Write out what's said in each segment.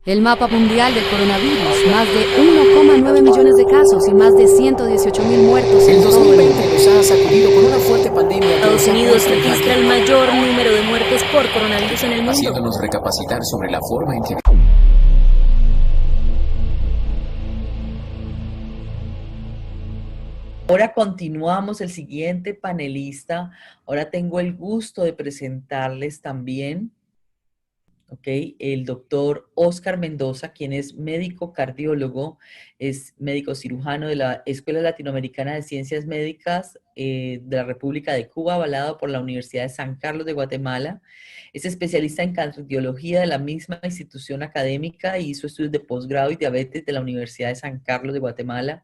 El mapa mundial del coronavirus, más de 1,9 millones de casos y más de 118.000 muertos en El todo el 2020 mundo. nos ha sacudido con una fuerte pandemia que Estados nos ha Unidos puesto en registra el jaque, mayor número de muertes por coronavirus en el mundo. haciéndonos recapacitar sobre la forma en que... Ahora continuamos el siguiente panelista. Ahora tengo el gusto de presentarles también, ¿ok? El doctor Óscar Mendoza, quien es médico cardiólogo, es médico cirujano de la Escuela Latinoamericana de Ciencias Médicas de la República de Cuba, avalado por la Universidad de San Carlos de Guatemala. Es especialista en cardiología de la misma institución académica y hizo estudios de posgrado y diabetes de la Universidad de San Carlos de Guatemala,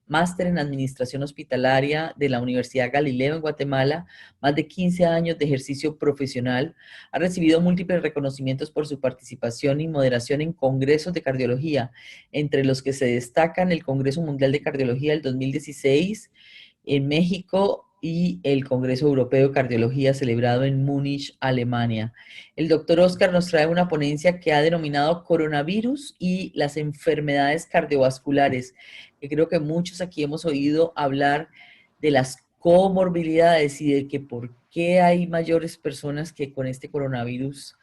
máster en administración hospitalaria de la Universidad Galileo en Guatemala, más de 15 años de ejercicio profesional. Ha recibido múltiples reconocimientos por su participación y moderación en congresos de cardiología, entre los que se destacan el Congreso Mundial de Cardiología del 2016 en México y el Congreso Europeo de Cardiología celebrado en Múnich, Alemania. El doctor Óscar nos trae una ponencia que ha denominado Coronavirus y las enfermedades cardiovasculares, que creo que muchos aquí hemos oído hablar de las comorbilidades y de que por qué hay mayores personas que con este coronavirus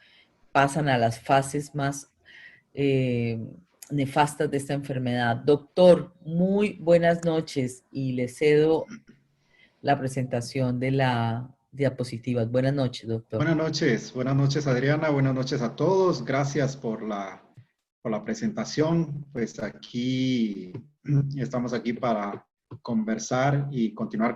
pasan a las fases más nefastas de esta enfermedad. Doctor, muy buenas noches y le cedo la presentación de la diapositivas. Buenas noches, doctor. Buenas noches Adriana, buenas noches a todos. Gracias por la presentación. Pues aquí estamos aquí para conversar y continuar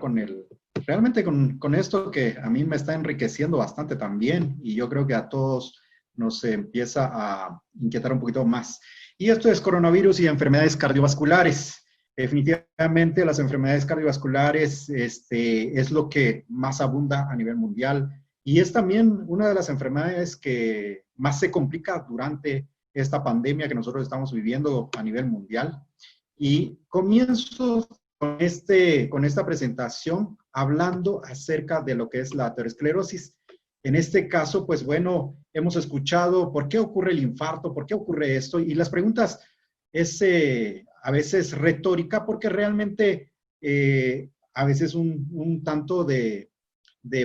realmente con esto que a mí me está enriqueciendo bastante también y yo creo que a todos nos empieza a inquietar un poquito más. Y esto es coronavirus y enfermedades cardiovasculares. Definitivamente las enfermedades cardiovasculares es lo que más abunda a nivel mundial y es también una de las enfermedades que más se complica durante esta pandemia que nosotros estamos viviendo a nivel mundial. Y comienzo con esta presentación hablando acerca de lo que es la aterosclerosis. En este caso, pues bueno, hemos escuchado por qué ocurre el infarto, por qué ocurre esto, y las preguntas es a veces retórica porque realmente a veces un tanto de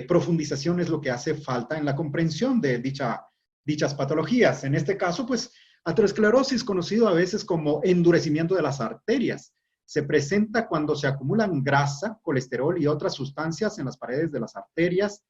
profundización es lo que hace falta en la comprensión de dichas patologías. En este caso, pues, aterosclerosis, conocido a veces como endurecimiento de las arterias, se presenta cuando se acumulan grasa, colesterol y otras sustancias en las paredes de las arterias.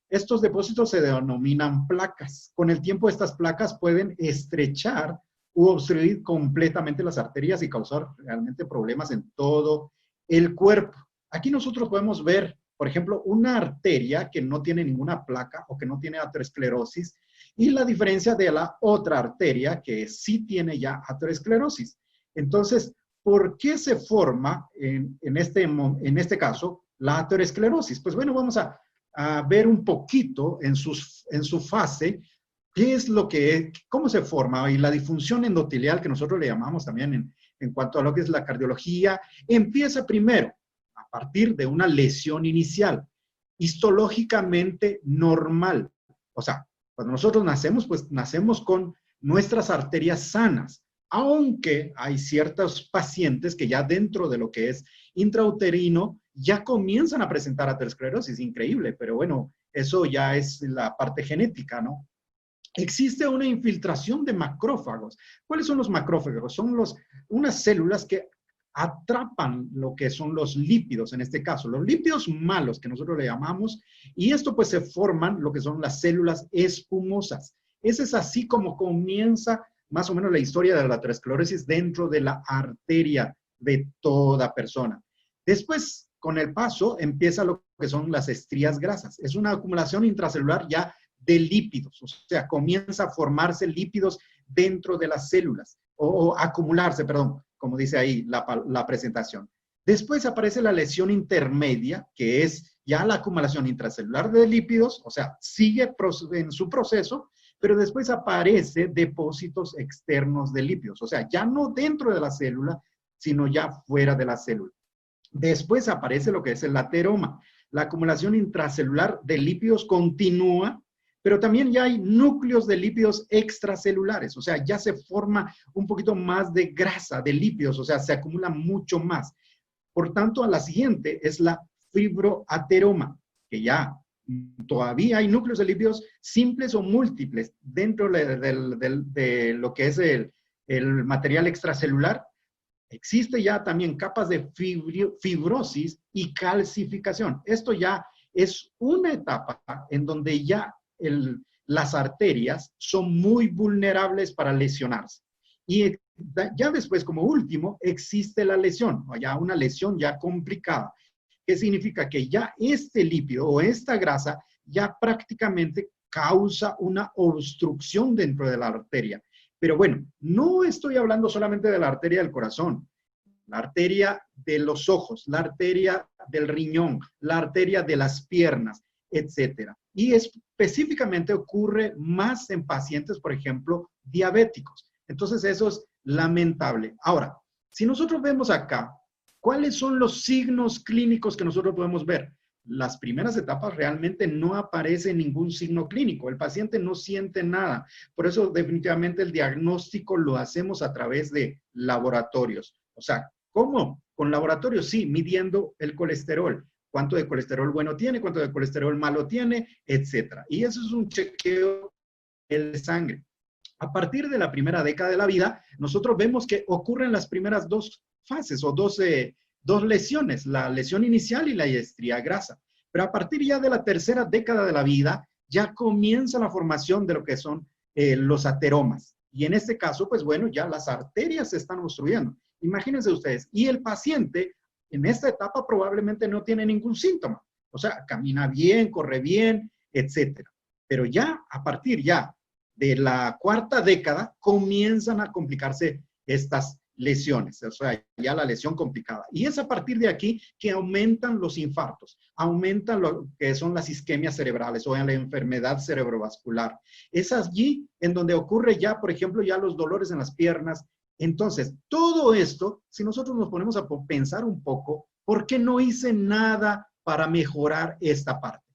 Estos depósitos se denominan placas. Con el tiempo, estas placas pueden estrechar u obstruir completamente las arterias y causar realmente problemas en todo el cuerpo. Aquí nosotros podemos ver, por ejemplo, una arteria que no tiene ninguna placa o que no tiene aterosclerosis y la diferencia de la otra arteria que sí tiene ya aterosclerosis. Entonces, ¿por qué se forma en este caso la aterosclerosis? Pues bueno, vamos a ver un poquito en su fase qué es lo que es, cómo se forma y la disfunción endotelial que nosotros le llamamos también en cuanto a lo que es la cardiología, empieza primero a partir de una lesión inicial, histológicamente normal. O sea, cuando nosotros nacemos, pues nacemos con nuestras arterias sanas, aunque hay ciertos pacientes que ya dentro de lo que es intrauterino ya comienzan a presentar aterosclerosis, increíble, pero bueno, eso ya es la parte genética, ¿no? Existe una infiltración de macrófagos. ¿Cuáles son los macrófagos? Son unas células que atrapan lo que son los lípidos, en este caso, los lípidos malos que nosotros le llamamos, y esto pues se forman lo que son las células espumosas. Ese es así como comienza más o menos la historia de la aterosclerosis dentro de la arteria de toda persona. Después, con el paso, empieza lo que son las estrías grasas. Es una acumulación intracelular ya de lípidos, o sea, comienza a formarse lípidos dentro de las células, o acumularse, perdón, como dice ahí la presentación. Después aparece la lesión intermedia, que es ya la acumulación intracelular de lípidos, o sea, sigue en su proceso, pero después aparece depósitos externos de lípidos, o sea, ya no dentro de la célula, sino ya fuera de la célula. Después aparece lo que es el ateroma. La acumulación intracelular de lípidos continúa, pero también ya hay núcleos de lípidos extracelulares, o sea, ya se forma un poquito más de grasa, de lípidos, o sea, se acumula mucho más. Por tanto, a la siguiente es la fibroateroma, que ya todavía hay núcleos de lípidos simples o múltiples dentro de lo que es el material extracelular. Existe ya también capas de fibrosis y calcificación. Esto ya es una etapa en donde ya las arterias son muy vulnerables para lesionarse. Y ya después, como último, existe la lesión, o ya una lesión ya complicada, que significa que ya este lípido o esta grasa ya prácticamente causa una obstrucción dentro de la arteria. Pero bueno, no estoy hablando solamente de la arteria del corazón, la arteria de los ojos, la arteria del riñón, la arteria de las piernas, etcétera. Y específicamente ocurre más en pacientes, por ejemplo, diabéticos. Entonces eso es lamentable. Ahora, si nosotros vemos acá, ¿cuáles son los signos clínicos que nosotros podemos ver? Las primeras etapas realmente no aparece ningún signo clínico. El paciente no siente nada. Por eso definitivamente el diagnóstico lo hacemos a través de laboratorios. O sea, ¿cómo? Con laboratorios, sí, midiendo el colesterol. Cuánto de colesterol bueno tiene, cuánto de colesterol malo tiene, etcétera. Y eso es un chequeo de sangre. A partir de la primera década de la vida, nosotros vemos que ocurren las primeras dos fases o dos lesiones, la lesión inicial y la estría grasa. Pero a partir ya de la tercera década de la vida, ya comienza la formación de lo que son los ateromas. Y en este caso, pues bueno, ya las arterias se están obstruyendo. Imagínense ustedes, y el paciente en esta etapa probablemente no tiene ningún síntoma. O sea, camina bien, corre bien, etcétera. Pero ya, a partir ya de la cuarta década, comienzan a complicarse estas lesiones, o sea, ya la lesión complicada. Y es a partir de aquí que aumentan los infartos, aumentan lo que son las isquemias cerebrales o en la enfermedad cerebrovascular. Es allí en donde ocurre ya, por ejemplo, ya los dolores en las piernas. Entonces, todo esto, si nosotros nos ponemos a pensar un poco, ¿por qué no hice nada para mejorar esta parte?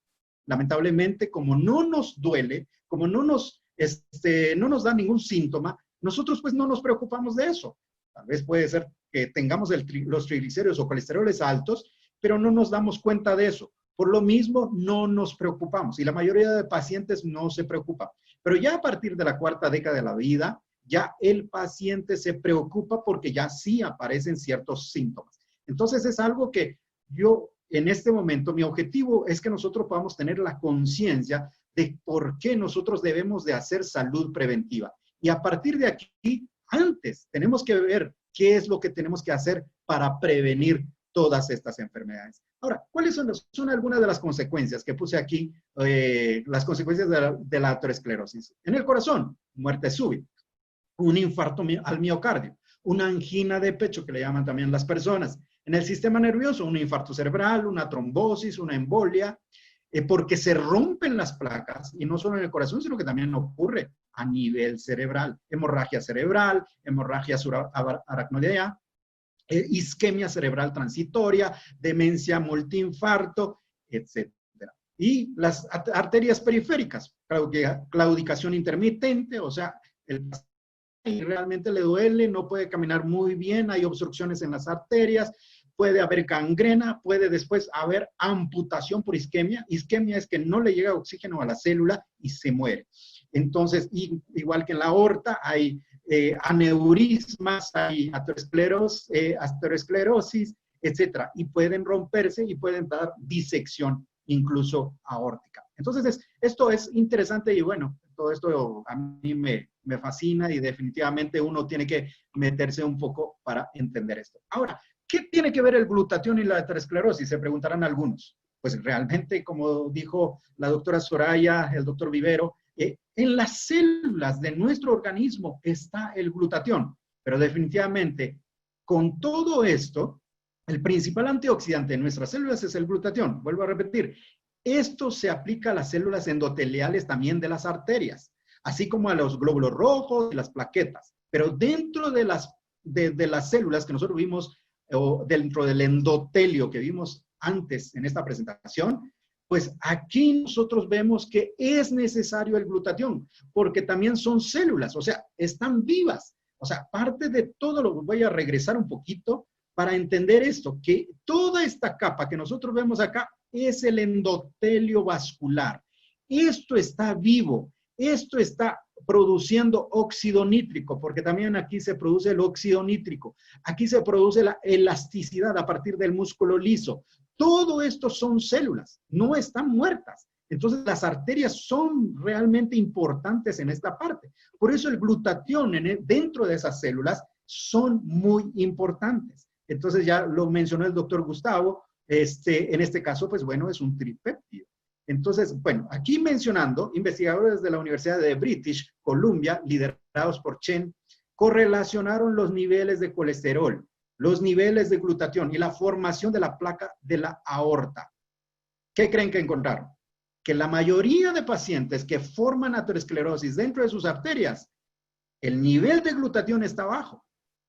Lamentablemente, como no nos duele, como no nos da ningún síntoma, nosotros pues no nos preocupamos de eso. Tal vez puede ser que tengamos los triglicéridos o colesteroles altos, pero no nos damos cuenta de eso. Por lo mismo, no nos preocupamos y la mayoría de pacientes no se preocupan. Pero ya a partir de la cuarta década de la vida, ya el paciente se preocupa porque ya sí aparecen ciertos síntomas. Entonces es algo que yo en este momento, mi objetivo es que nosotros podamos tener la conciencia de por qué nosotros debemos de hacer salud preventiva. Y a partir de aquí, antes tenemos que ver qué es lo que tenemos que hacer para prevenir todas estas enfermedades. Ahora, ¿cuáles son algunas de las consecuencias que puse aquí? Las consecuencias de la aterosclerosis. En el corazón, muerte súbita, un infarto al miocardio, una angina de pecho, que le llaman también las personas. En el sistema nervioso, un infarto cerebral, una trombosis, una embolia, porque se rompen las placas, y no solo en el corazón, sino que también ocurre a nivel cerebral. Hemorragia cerebral, hemorragia subaracnoidea, isquemia cerebral transitoria, demencia multiinfarto, etc. Y las arterias periféricas, claudicación intermitente, o sea, el paciente realmente le duele, no puede caminar muy bien, hay obstrucciones en las arterias, puede haber gangrena, puede después haber amputación por isquemia. Isquemia es que no le llega oxígeno a la célula y se muere. Entonces, igual que en la aorta, hay aneurismas, hay aterosclerosis, etc. Y pueden romperse y pueden dar disección, incluso aórtica. Entonces, esto es interesante y bueno, todo esto a mí me fascina y definitivamente uno tiene que meterse un poco para entender esto. Ahora, ¿qué tiene que ver el glutatión y la aterosclerosis? Se preguntarán algunos. Pues realmente, como dijo la doctora Soraya, el doctor Vivero, en las células de nuestro organismo está el glutatión. Pero definitivamente, con todo esto, el principal antioxidante de nuestras células es el glutatión. Vuelvo a repetir, esto se aplica a las células endoteliales también de las arterias, así como a los glóbulos rojos y las plaquetas. Pero dentro de las células que nosotros vimos, o dentro del endotelio que vimos antes en esta presentación, Pues aquí nosotros vemos que es necesario el glutatión, porque también son células, o sea, están vivas. O sea, parte de todo lo voy a regresar un poquito para entender esto, que toda esta capa que nosotros vemos acá es el endotelio vascular. Esto está vivo, esto está produciendo óxido nítrico, porque también aquí se produce el óxido nítrico. Aquí se produce la elasticidad a partir del músculo liso. Todo esto son células, no están muertas. Entonces, las arterias son realmente importantes en esta parte. Por eso el glutatión dentro de esas células son muy importantes. Entonces, ya lo mencionó el doctor Gustavo, en este caso, pues bueno, es un tripéptido. Entonces, bueno, aquí mencionando, investigadores de la Universidad de British Columbia, liderados por Chen, correlacionaron los niveles de colesterol, los niveles de glutatión y la formación de la placa de la aorta. ¿Qué creen que encontraron? Que la mayoría de pacientes que forman aterosclerosis dentro de sus arterias, el nivel de glutatión está bajo.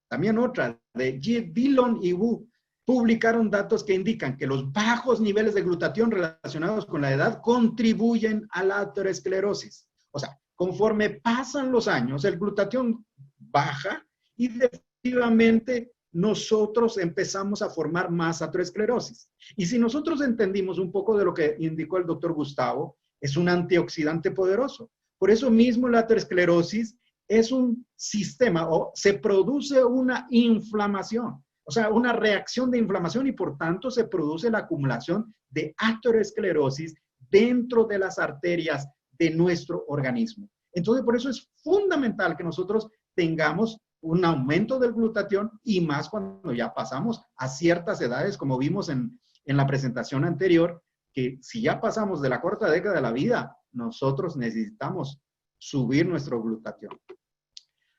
También otra, de Dillon y Wu, publicaron datos que indican que los bajos niveles de glutatión relacionados con la edad contribuyen a la aterosclerosis. O sea, conforme pasan los años, el glutatión baja y definitivamente nosotros empezamos a formar más aterosclerosis. Y si nosotros entendimos un poco de lo que indicó el doctor Gustavo, es un antioxidante poderoso. Por eso mismo la aterosclerosis es un sistema o se produce una inflamación, o sea, una reacción de inflamación y por tanto se produce la acumulación de aterosclerosis dentro de las arterias de nuestro organismo. Entonces, por eso es fundamental que nosotros tengamos un aumento del glutatión y más cuando ya pasamos a ciertas edades, como vimos en la presentación anterior, que si ya pasamos de la corta década de la vida, nosotros necesitamos subir nuestro glutatión.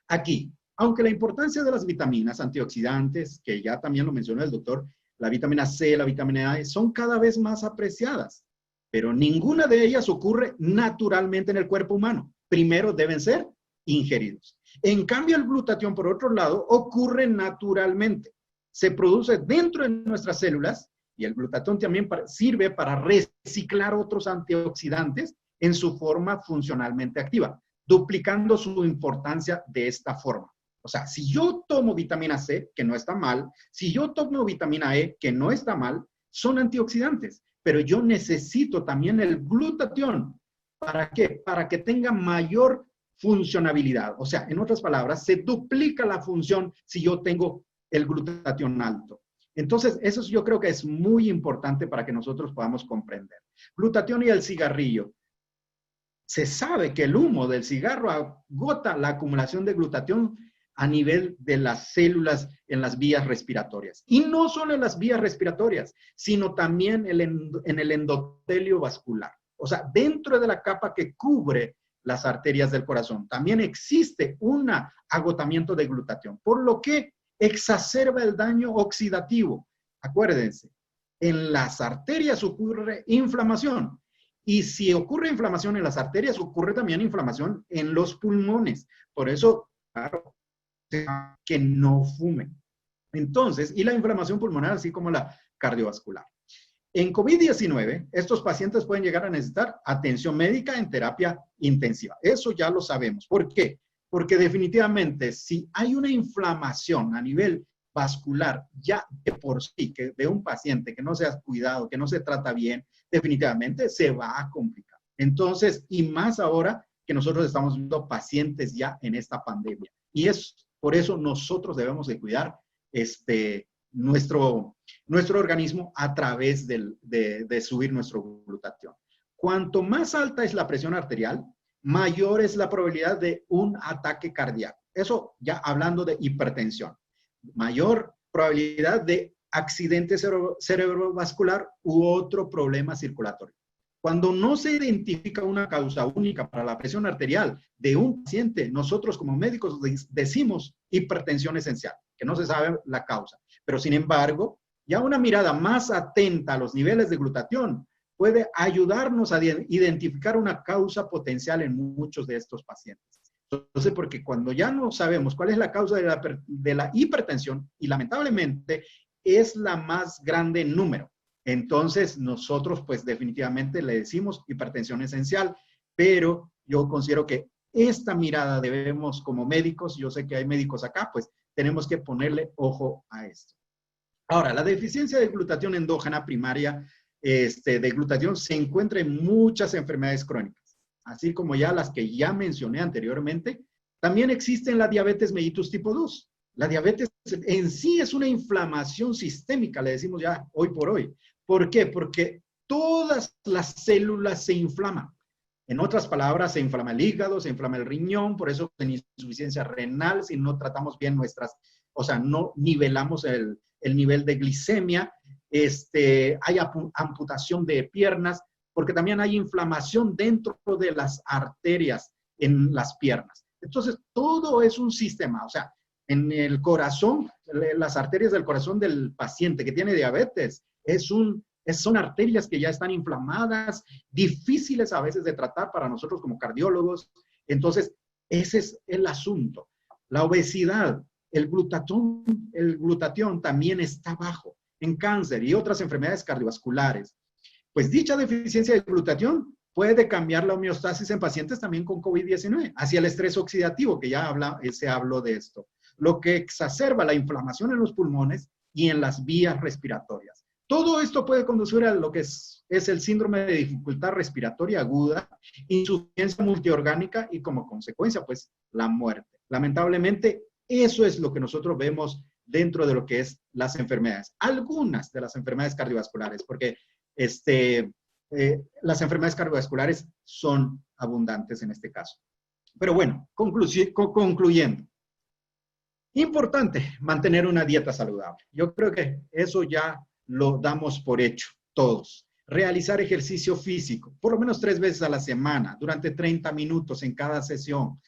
Aquí, aunque la importancia de las vitaminas antioxidantes, que ya también lo mencionó el doctor, la vitamina C, la vitamina A, son cada vez más apreciadas, pero ninguna de ellas ocurre naturalmente en el cuerpo humano. Primero deben ser ingeridos. En cambio, el glutatión, por otro lado, ocurre naturalmente. Se produce dentro de nuestras células y el glutatión también sirve para reciclar otros antioxidantes en su forma funcionalmente activa, duplicando su importancia de esta forma. O sea, si yo tomo vitamina C, que no está mal, si yo tomo vitamina E, que no está mal, son antioxidantes, pero yo necesito también el glutatión. ¿Para qué? Para que tenga mayor funcionabilidad. O sea, en otras palabras, se duplica la función si yo tengo el glutatión alto. Entonces, eso yo creo que es muy importante para que nosotros podamos comprender. Glutatión y el cigarrillo. Se sabe que el humo del cigarro agota la acumulación de glutatión a nivel de las células en las vías respiratorias. Y no solo en las vías respiratorias, sino también en el endotelio vascular. O sea, dentro de la capa que cubre las arterias del corazón, también existe un agotamiento de glutatión, por lo que exacerba el daño oxidativo. Acuérdense, en las arterias ocurre inflamación. Y si ocurre inflamación en las arterias, ocurre también inflamación en los pulmones. Por eso, claro, que no fumen. Entonces, y la inflamación pulmonar, así como la cardiovascular. En COVID-19, estos pacientes pueden llegar a necesitar atención médica en terapia intensiva. Eso ya lo sabemos. ¿Por qué? Porque definitivamente, si hay una inflamación a nivel vascular, ya de por sí, que de un paciente que no se ha cuidado, que no se trata bien, definitivamente se va a complicar. Entonces, y más ahora que nosotros estamos viendo pacientes ya en esta pandemia. Y es por eso nosotros debemos de cuidar nuestro organismo a través de subir nuestro glutatión. Cuanto más alta es la presión arterial, mayor es la probabilidad de un ataque cardíaco. Eso ya hablando de hipertensión. Mayor probabilidad de accidente cerebrovascular u otro problema circulatorio. Cuando no se identifica una causa única para la presión arterial de un paciente, nosotros como médicos decimos hipertensión esencial, que no se sabe la causa. Pero sin embargo, ya una mirada más atenta a los niveles de glutatión puede ayudarnos a identificar una causa potencial en muchos de estos pacientes. Entonces, porque cuando ya no sabemos cuál es la causa de la hipertensión, y lamentablemente es la más grande en número, Entonces, nosotros pues definitivamente le decimos hipertensión esencial, pero yo considero que esta mirada debemos como médicos, yo sé que hay médicos acá, pues tenemos que ponerle ojo a esto. Ahora, la deficiencia de glutatión endógena primaria de glutatión se encuentra en muchas enfermedades crónicas, así como ya las que ya mencioné anteriormente. También existe la diabetes mellitus tipo 2. La diabetes en sí es una inflamación sistémica, le decimos ya hoy por hoy. ¿Por qué? Porque todas las células se inflaman. En otras palabras, se inflama el hígado, se inflama el riñón, por eso en insuficiencia renal, si no tratamos bien o sea, no nivelamos el nivel de glicemia, hay amputación de piernas, porque también hay inflamación dentro de las arterias en las piernas. Entonces, todo es un sistema, o sea, en el corazón, las arterias del corazón del paciente que tiene diabetes, son arterias que ya están inflamadas, difíciles a veces de tratar para nosotros como cardiólogos. Entonces, ese es el asunto. La obesidad, el glutatión también está bajo en cáncer y otras enfermedades cardiovasculares. Pues dicha deficiencia de glutatión puede cambiar la homeostasis en pacientes también con COVID-19 hacia el estrés oxidativo, que ya se habló de esto, lo que exacerba la inflamación en los pulmones y en las vías respiratorias. Todo esto puede conducir a lo que es el síndrome de dificultad respiratoria aguda, insuficiencia multiorgánica y como consecuencia, pues, la muerte. Lamentablemente, eso es lo que nosotros vemos dentro de lo que es las enfermedades. Algunas de las enfermedades cardiovasculares, porque las enfermedades cardiovasculares son abundantes en este caso. Pero bueno, concluyendo. Importante mantener una dieta saludable. Yo creo que eso ya lo damos por hecho todos. Realizar ejercicio físico, por lo menos 3 veces a la semana, durante 30 minutos en cada sesión.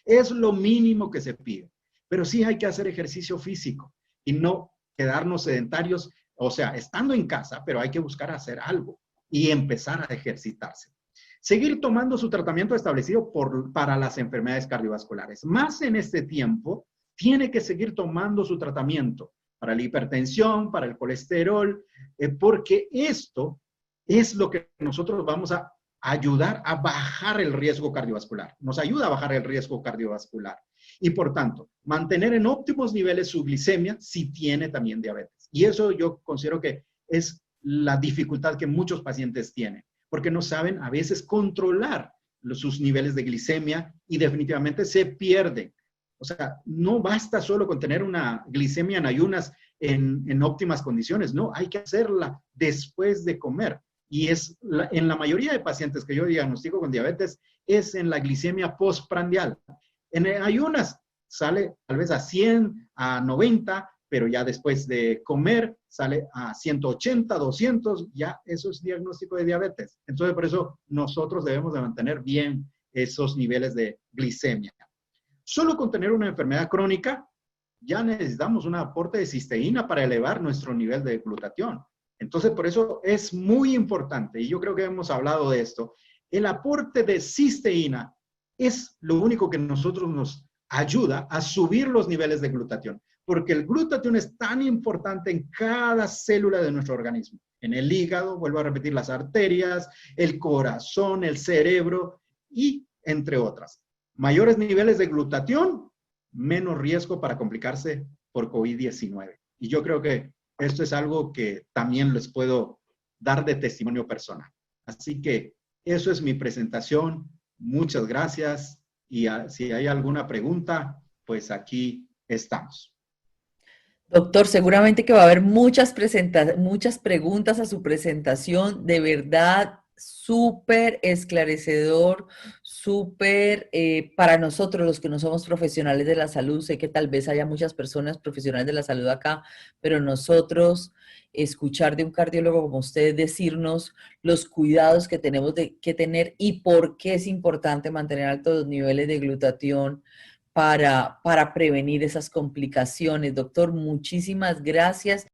Es lo mínimo que se pide. Pero sí hay que hacer ejercicio físico y no quedarnos sedentarios, o sea, estando en casa, pero hay que buscar hacer algo y empezar a ejercitarse. Seguir tomando su tratamiento establecido para las enfermedades cardiovasculares. Más en este tiempo, tiene que seguir tomando su tratamiento para la hipertensión, para el colesterol, porque esto es lo que nosotros vamos a ayudar a bajar el riesgo cardiovascular. Nos ayuda a bajar el riesgo cardiovascular. Y por tanto, mantener en óptimos niveles su glicemia si tiene también diabetes. Y eso yo considero que es la dificultad que muchos pacientes tienen, porque no saben a veces controlar sus niveles de glicemia y definitivamente se pierden. O sea, no basta solo con tener una glicemia en ayunas en óptimas condiciones, no, hay que hacerla después de comer. Y en la mayoría de pacientes que yo diagnostico con diabetes, es en la glicemia postprandial. En ayunas sale tal vez a 100, a 90, pero ya después de comer sale a 180, 200, ya eso es diagnóstico de diabetes. Entonces, por eso nosotros debemos de mantener bien esos niveles de glicemia. Solo con tener una enfermedad crónica, ya necesitamos un aporte de cisteína para elevar nuestro nivel de glutatión. Entonces, por eso es muy importante, y yo creo que hemos hablado de esto, el aporte de cisteína es lo único que nosotros nos ayuda a subir los niveles de glutatión, porque el glutatión es tan importante en cada célula de nuestro organismo. En el hígado, vuelvo a repetir, las arterias, el corazón, el cerebro y entre otras. Mayores niveles de glutatión, menos riesgo para complicarse por COVID-19. Y yo creo que esto es algo que también les puedo dar de testimonio personal. Así que eso es mi presentación. Muchas gracias. Y si hay alguna pregunta, pues aquí estamos. Doctor, seguramente que va a haber muchas preguntas a su presentación. De verdad, súper esclarecedor, súper para nosotros los que no somos profesionales de la salud. Sé que tal vez haya muchas personas profesionales de la salud acá, pero nosotros escuchar de un cardiólogo como usted decirnos los cuidados que tenemos que tener y por qué es importante mantener altos los niveles de glutatión para prevenir esas complicaciones. Doctor, muchísimas gracias.